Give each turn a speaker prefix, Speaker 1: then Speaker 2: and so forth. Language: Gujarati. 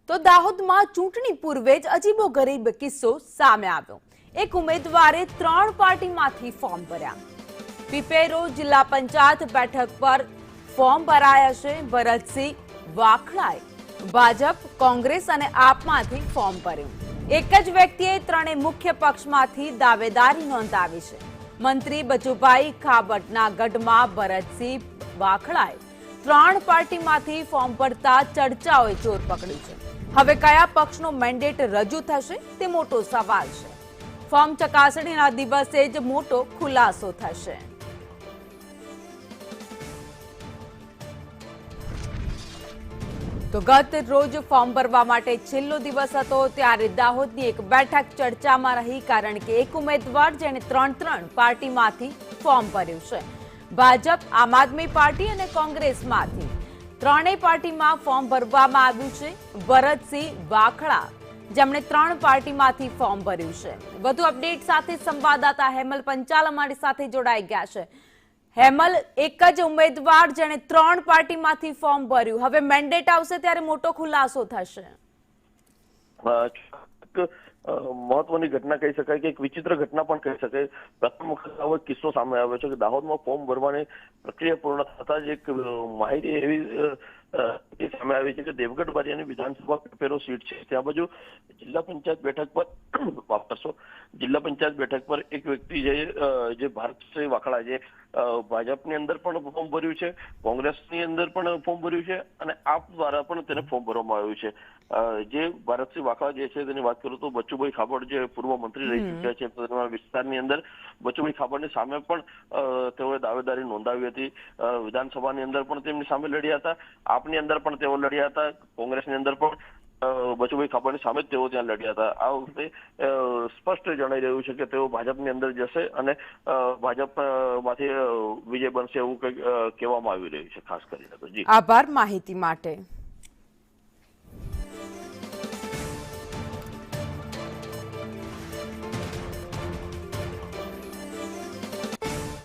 Speaker 1: તો દાહોદમાં ચૂંટણી પૂર્વે જ અજીબોગરીબ કિસ્સો સામે આવ્યો। એક ઉમેદવારે 3 પાર્ટીમાંથી ફોર્મ ભર્યા। પીપેરો જિલ્લા પંચાયત બેઠક પર ફોર્મ ભરાયા છે। ભરતસિંહ વાખડાએ ભાજપ, કોંગ્રેસ અને આપમાંથી ફોર્મ ભર્યું। એક જ વ્યક્તિએ ત્રણેય મુખ્ય પક્ષમાંથી દાવેદારી નોંધાવી છે। મંત્રી બચુભાઈ ખાબટના ગઢમાં ભરતસિંહ વાખડાએ 3 પાર્ટીમાંથી ફોર્મ ભરતા ચર્ચાઓએ જોર પકડ્યું છે। હવે કયા પક્ષનો મેન્ડેટ રજૂ થશે તે મોટો સવાલ છે। ફોર્મ ચકાસણીના દિવસે જ મોટો ખુલાસો થશે। તો ગત રોજ ફોર્મ ભરવા માટે છેલ્લો દિવસ હતો, ત્યારે દાહોદની એક બેઠક ચર્ચામાં રહી, કારણ કે એક ઉમેદવાર જેણે 3 પાર્ટીમાંથી ફોર્મ ભર્યું છે। ભાજપ, આમ આદમી પાર્ટી અને કોંગ્રેસમાંથી ત્રણેય પાર્ટીમાં ફોર્મ ભરવામાં આવ્યું છે। ભરતસિંહ વાખડા જેમણે 3 પાર્ટીમાંથી ફોર્મ ભર્યું છે। વધુ અપડેટ સાથે સંવાદદાતા હેમલ પંચાલ અમારી સાથે જોડાઈ ગયા છે। હેમલ, એક જ ઉમેદવાર જેણે 3 પાર્ટીમાંથી ફોર્મ ભર્યું, હવે મેન્ડેટ આવશે ત્યારે મોટો ખુલાસો થશે।
Speaker 2: મહત્વની ઘટના કહી શકાય કે એક વિચિત્ર ઘટના પણ કહી શકાય। પ્રથમ વખત આવો કિસ્સો સામે આવ્યો છે કે દાહોદમાં ફોર્મ ભરવાની પ્રક્રિયા પૂર્ણ થતા જ એક માહિતી એવી સામે આવી છે કે દેવગઢ બારિયાની વિધાનસભા પેપેરો સીટ છે, ત્યાં બાજુ જિલ્લા પંચાયત બેઠક પર વાપરશો જિલ્લા પંચાયત બેઠક પર એક વ્યક્તિ જે ભારતસિંહ વાખડા જે ભાજપની અંદર પણ ફોર્મ ભર્યું છે, કોંગ્રેસની અંદર પણ ફોર્મ ભર્યું છે અને આપ દ્વારા પણ તેને ફોર્મ ભરવામાં આવ્યું છે। જે ભારતસિંહ વાખડા જે છે તેની વાત કરું તો બચુભાઈ ખાબડ જે પૂર્વ મંત્રી રહી ચૂક્યા છે, તેના વિસ્તારની અંદર બચુભાઈ ખાબડની સામે પણ તેઓએ દાવેદારી નોંધાવી હતી। વિધાનસભાની અંદર પણ તેમની સામે લડ્યા હતા, આપની અંદર પણ તેઓ લડ્યા હતા, કોંગ્રેસની અંદર પણ બચુભાઈ ખાબડની સામે જ તેઓ ત્યાં લડ્યા હતા। આ વખતે સ્પષ્ટ જણાઈ રહ્યું છે કે તેઓ ભાજપની અંદર જશે અને ભાજપમાંથી વિજય બનશે એવું કંઈક કહેવામાં આવી રહ્યું છે, ખાસ કરીને તો। જી,
Speaker 1: આભાર માહિતી માટે।